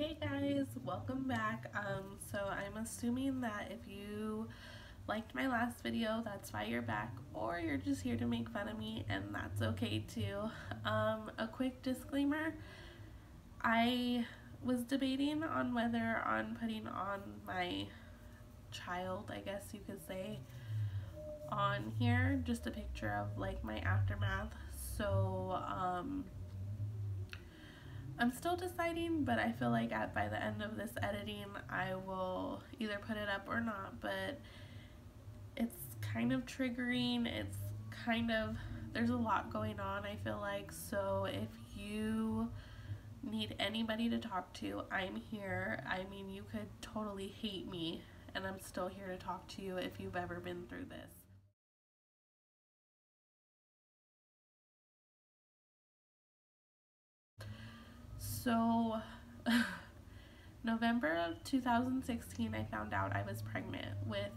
Hey guys, welcome back. So I'm assuming that if you liked my last video, that's why you're back, or you're just here to make fun of me, and that's okay too. A quick disclaimer, I was debating on whether on putting on my child, I guess you could say, on here, just a picture of like my aftermath. So, I'm still deciding, but I feel like by the end of this editing, I will either put it up or not, but it's kind of triggering. It's kind of, there's a lot going on, I feel like, so if you need anybody to talk to, I'm here. I mean, you could totally hate me, and I'm still here to talk to you if you've ever been through this. So, November of 2016, I found out I was pregnant with,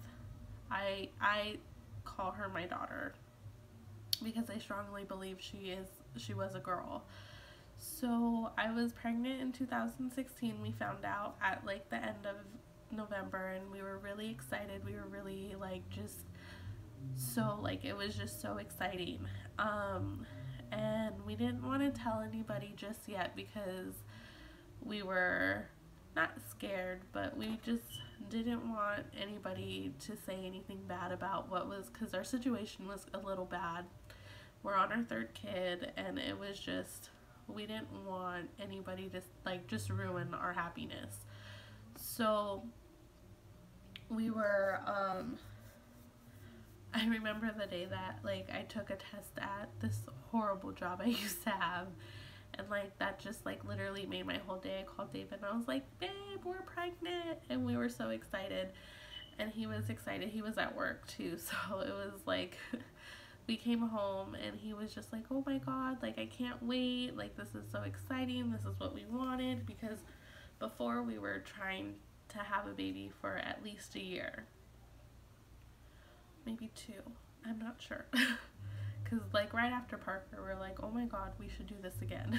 I call her my daughter because I strongly believe she was a girl. So I was pregnant in 2016. We found out at like the end of November, and we were really excited. We were really like just so like it was just so exciting. And we didn't want to tell anybody just yet because we were not scared, but we just didn't want anybody to say anything bad about what was, because our situation was a little bad. We're on our third kid, and it was just, we didn't want anybody to like just ruin our happiness. So we were, I remember the day that like I took a test at this horrible job I used to have, and like that just like literally made my whole day. I called David and I was like, babe, we're pregnant, and we were so excited, and he was excited. He was at work too, so it was like we came home and he was just like, oh my god, like I can't wait, like this is so exciting, this is what we wanted, because before we were trying to have a baby for at least a year, maybe two, I'm not sure. Because like right after Parker, we're like, oh my god, we should do this again.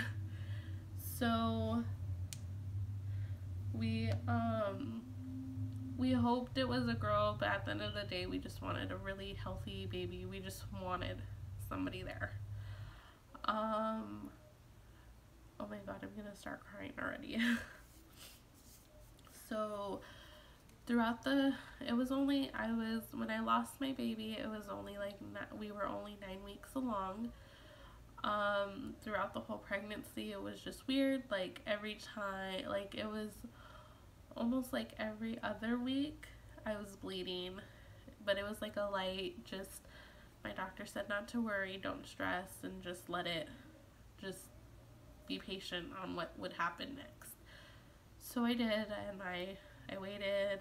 So we hoped it was a girl, but at the end of the day, we just wanted a really healthy baby. We just wanted somebody there. Oh my god, I'm gonna start crying already. So throughout it was only, when I lost my baby, it was only like, we were only 9 weeks along. Throughout the whole pregnancy, it was just weird. Like every time, like it was almost like every other week I was bleeding, but it was like a light, just, my doctor said not to worry, don't stress, and just let it, just be patient on what would happen next. So I did, and I waited.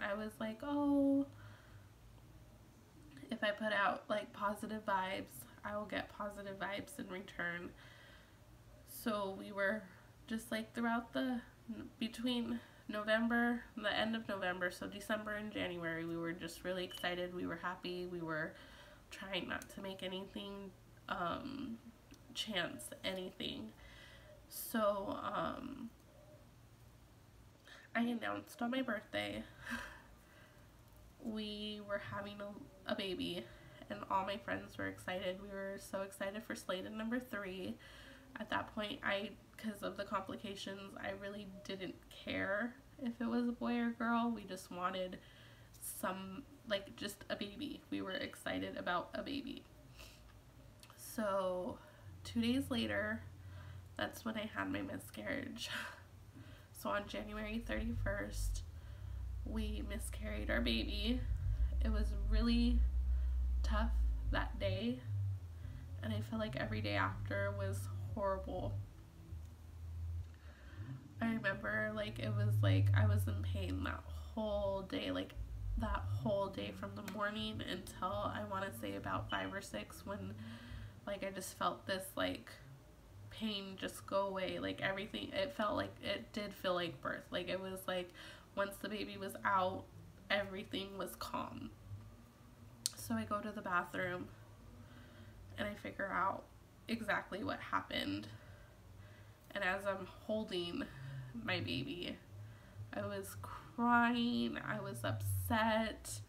I was like, oh, if I put out like positive vibes, I will get positive vibes in return. So we were just like throughout between November, the end of November, so December and January, we were just really excited. We were happy. We were trying not to make anything chance anything. So I announced on my birthday we were having a baby, and all my friends were excited. We were so excited for Sladen number 3. At that point, because of the complications, I really didn't care if it was a boy or girl. We just wanted like just a baby. We were excited about a baby. So 2 days later, that's when I had my miscarriage. So on January 31st, we miscarried our baby. It was really tough that day, and I feel like every day after was horrible. I remember like it was like I was in pain that whole day, like that whole day from the morning until I want to say about 5 or 6, when like I just felt this like pain just go away, like everything, it felt like, it did feel like birth. Like it was like once the baby was out, everything was calm. So I go to the bathroom and I figure out exactly what happened, And as I'm holding my baby, I was crying, I was upset,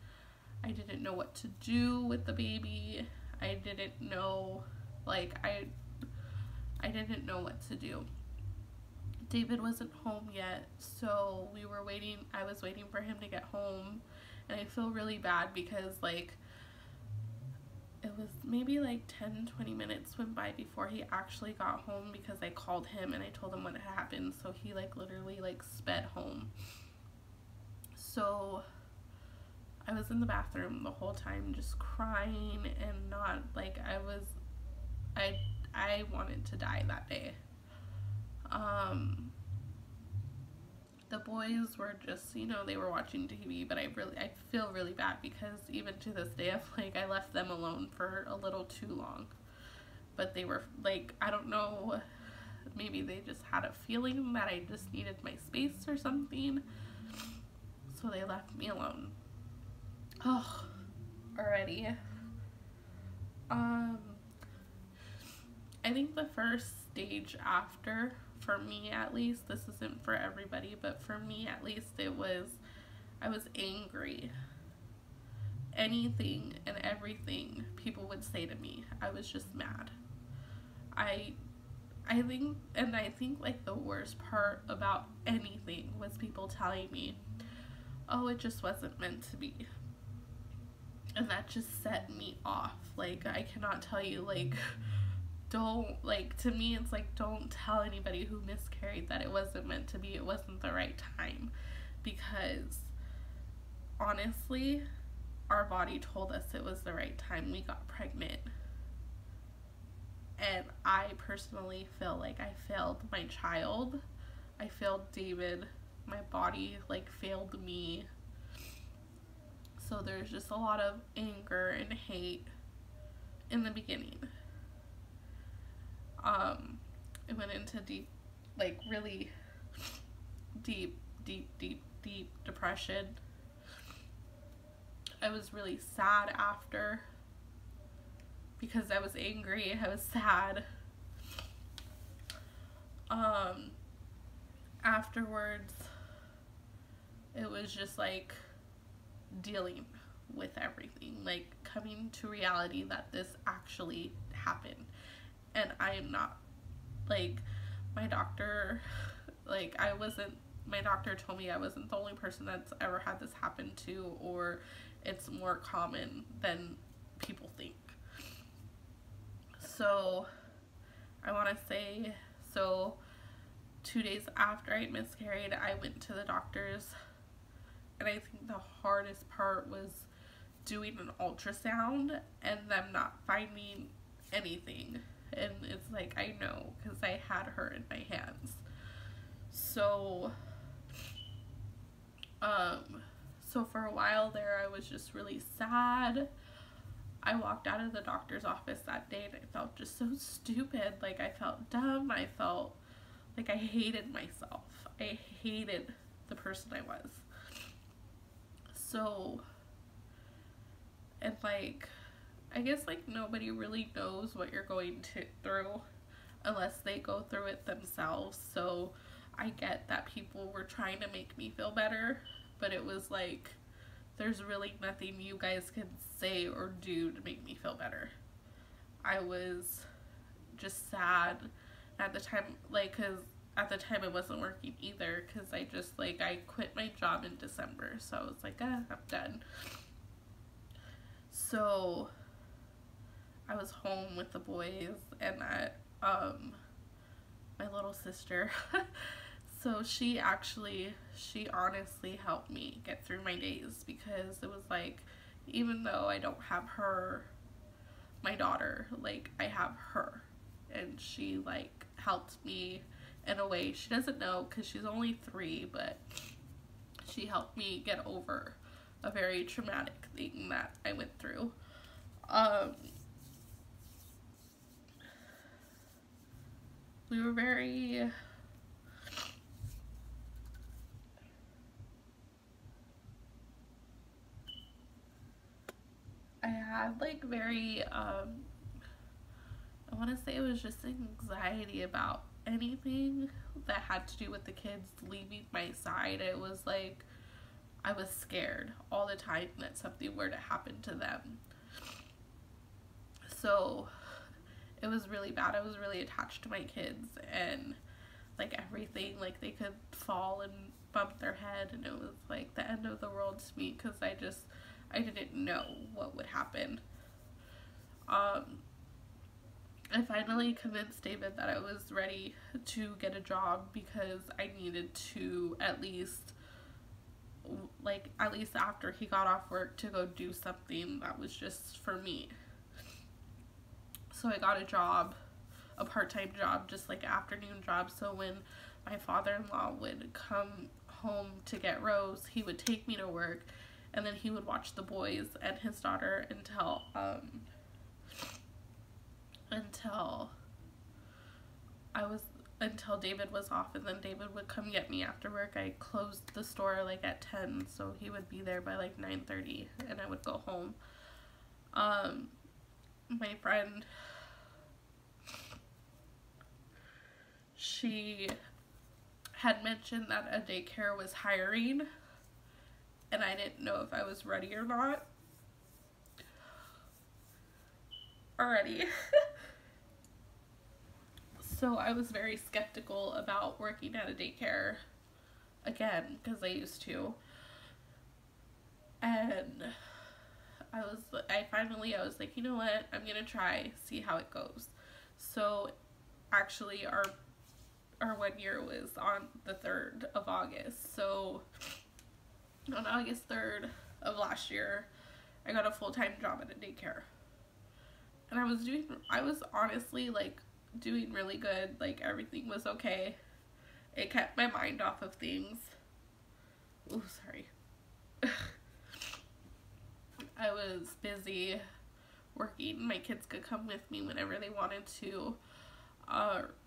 I didn't know what to do with the baby. I didn't know, like, I didn't know what to do. David wasn't home yet, so I was waiting for him to get home, and I feel really bad because, like, it was maybe like 10-20 minutes went by before he actually got home, because I called him and I told him what had happened, so he, like, literally, like, sped home. So I was in the bathroom the whole time just crying, and not, like, I wanted to die that day. The boys were just, they were watching TV, but I feel really bad because even to this day, I left them alone for a little too long. But they were, like, I don't know, maybe they just had a feeling that I just needed my space or something. So they left me alone. Oh, already. I think the first stage after, for me at least, this isn't for everybody, but for me at least, I was angry. Anything and everything people would say to me, I was just mad. I think like the worst part about anything was people telling me, oh, it just wasn't meant to be. And that just set me off. Like, I cannot tell you, like, don't, like, to me, it's like, don't tell anybody who miscarried that it wasn't meant to be, it wasn't the right time. Because, honestly, our body told us it was the right time. We got pregnant. And I personally feel like I failed my child. I failed David. My body, like, failed me. So there's just a lot of anger and hate in the beginning. It went into really deep depression. I was really sad after, because I was angry, I was sad. Afterwards, it was just like dealing with everything, like coming to reality that this actually happened. And I am not, like, my doctor told me I wasn't the only person that's ever had this happen to, or it's more common than people think. So I want to say, 2 days after I miscarried, I went to the doctors, and I think the hardest part was doing an ultrasound and them not finding anything. And it's like, I know, because I had her in my hands. So for a while there, I was just really sad. I walked out of the doctor's office that day and I felt just so stupid. Like, I felt dumb. I felt like I hated myself. I hated the person I was. So, and like, I guess, like, nobody really knows what you're going through unless they go through it themselves. So I get that people were trying to make me feel better, but it was like, there's really nothing you guys can say or do to make me feel better. I was just sad at the time, like, because at the time it wasn't working either, because I just, like, I quit my job in December, so I was like, I'm done. So I was home with the boys, and my little sister, so she honestly helped me get through my days, because it was like, even though I don't have my daughter, like, I have her, and she, like, helped me in a way. She doesn't know, because she's only 3, but she helped me get over a very traumatic thing that I went through. We were very, I had, like, very, I want to say it was just anxiety about anything that had to do with the kids leaving my side, it was like I was scared all the time that something were to happen to them. So it was really bad. I was really attached to my kids, and like everything, like they could fall and bump their head, and it was like the end of the world to me, because I didn't know what would happen. I finally convinced David that I was ready to get a job, because I needed to at least after he got off work, to go do something that was just for me. So I got a job, a part-time job, just like an afternoon job, so when my father-in-law would come home to get Rose, he would take me to work, and then he would watch the boys and his daughter until David was off, and then David would come get me after work. I closed the store like at 10, so he would be there by like 9:30, and I would go home. My friend, she had mentioned that a daycare was hiring, and I didn't know if I was ready or not already. So I was very skeptical about working at a daycare again, because I used to. And I was like, you know what, I'm gonna try, see how it goes. So actually our 1 year was on the 3rd of August. So on August 3rd of last year, I got a full-time job at a daycare. And I was honestly like doing really good. Like everything was okay. It kept my mind off of things. Oh, sorry. I was busy working. My kids could come with me whenever they wanted to.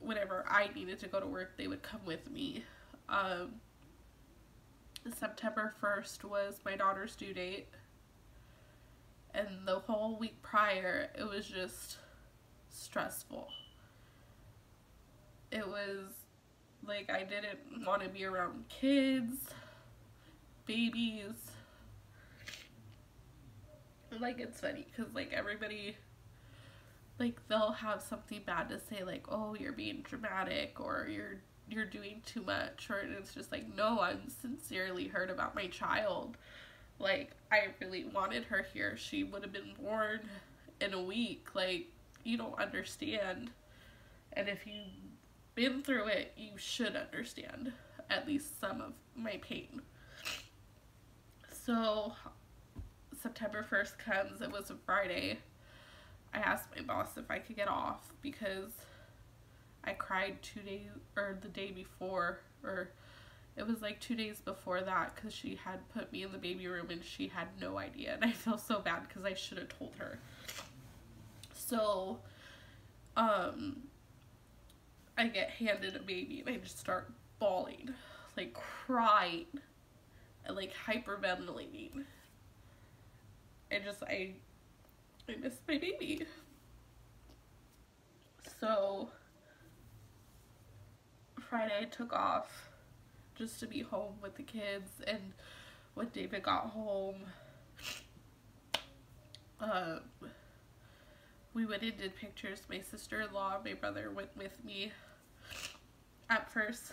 Whenever I needed to go to work, they would come with me. September 1st was my daughter's due date. And the whole week prior, it was just stressful. It was like I didn't want to be around kids, babies. Like, it's funny because like everybody, like they'll have something bad to say, like, oh, you're being dramatic, or you're doing too much, or it's just like, no, I'm sincerely hurt about my child. Like, I really wanted her here. She would have been born in a week. Like, you don't understand. And if you've been through it, you should understand at least some of my pain. So September 1st comes. It was a Friday. I asked my boss if I could get off because I cried the day before, or it was like 2 days before that, because she had put me in the baby room and she had no idea, and I feel so bad because I should have told her. So I get handed a baby and I just start bawling, like crying and like hyperventilating. I miss my baby. So Friday I took off just to be home with the kids, and when David got home, we went and did pictures. My sister-in-law and my brother went with me. At first,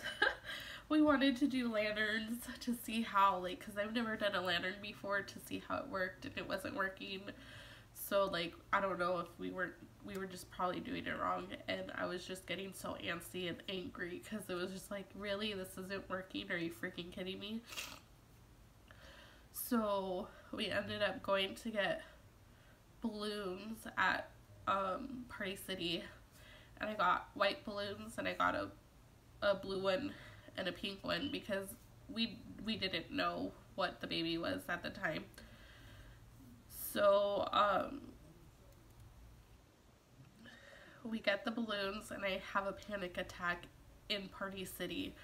we wanted to do lanterns to see how, like, because I've never done a lantern before, to see how it worked, and it wasn't working. So, like, I don't know if we were just probably doing it wrong, and I was just getting so antsy and angry, because it was just like, really, this isn't working? Are you freaking kidding me? So we ended up going to get balloons at Party City, and I got white balloons, and I got a blue one and a pink one, because we didn't know what the baby was at the time. So we get the balloons, and I have a panic attack in Party City,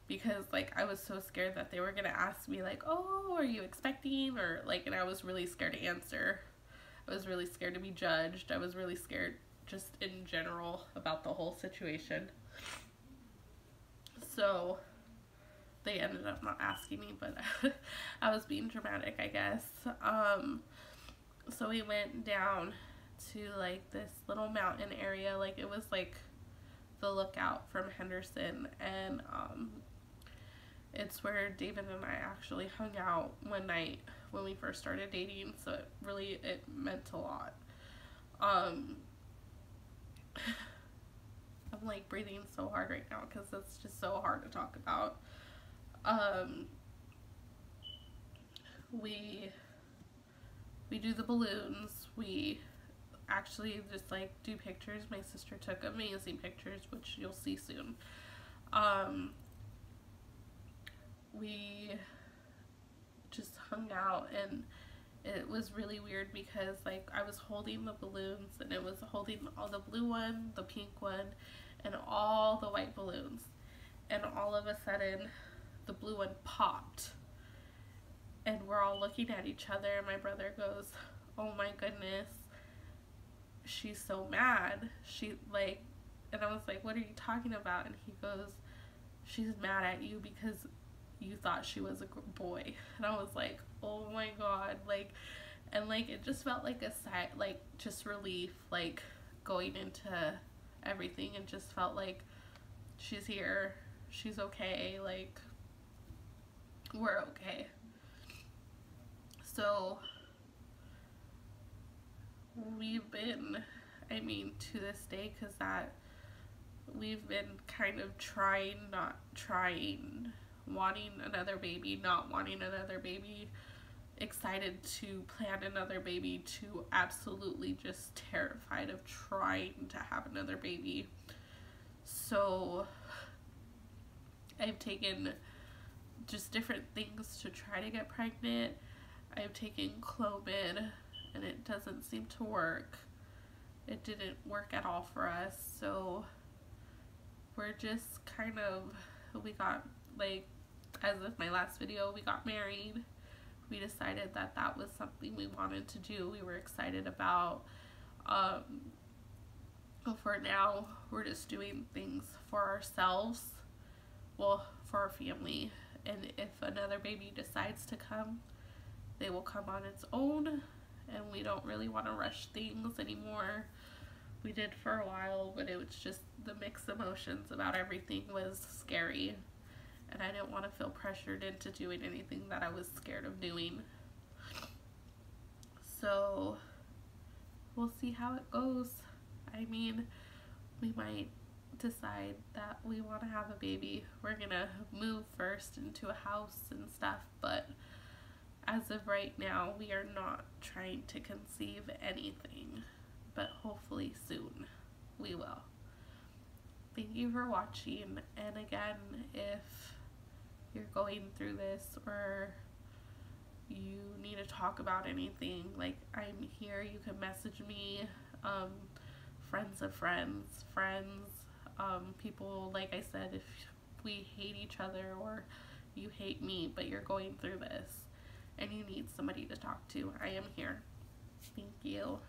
because like I was so scared that they were gonna ask me like, oh, are you expecting, or like, and I was really scared to answer. I was really scared to be judged. I was really scared just in general about the whole situation. So they ended up not asking me, but I was being dramatic, I guess. So we went down to like this little mountain area, like it was like the lookout from Henderson, and it's where David and I actually hung out one night when we first started dating, so it meant a lot. I'm like breathing so hard right now because it's just so hard to talk about. We do the balloons. We actually just like do pictures. My sister took amazing pictures, which you'll see soon. We just hung out, and it was really weird because like I was holding the balloons, and it was holding all the blue one, the pink one, and all the white balloons, and all of a sudden the blue one popped, and we're all looking at each other, and my brother goes, "Oh my goodness, she's so mad." And I was like, "What are you talking about?" And he goes, "She's mad at you because you thought she was a boy." And I was like, "Oh my god," and it just felt like a sigh, like just relief, like going into everything, and just felt like she's here, she's okay, like we're okay. So we've been, to this day, because we've been kind of trying, not trying, wanting another baby, not wanting another baby, excited to plan another baby, to absolutely just terrified of trying to have another baby. So I've taken just different things to try to get pregnant. I've taken Clomid, and it doesn't seem to work. It didn't work at all for us, so we're just kind of, we got, like, as of my last video, we got married. We decided that that was something we wanted to do. We were excited about. For now, we're just doing things for ourselves, well, for our family, and if another baby decides to come, they will come on its own, and we don't really want to rush things anymore. We did for a while, but it was just the mixed emotions about everything was scary, and I didn't want to feel pressured into doing anything that I was scared of doing. So we'll see how it goes. We might decide that we want to have a baby. We're gonna move first into a house and stuff, but as of right now, we are not trying to conceive anything, but hopefully soon we will. Thank you for watching, and again, if you're going through this or you need to talk about anything, like, I'm here. You can message me, friends of friends, people, like I said, if we hate each other or you hate me, but you're going through this and you need somebody to talk to, I am here. Thank you.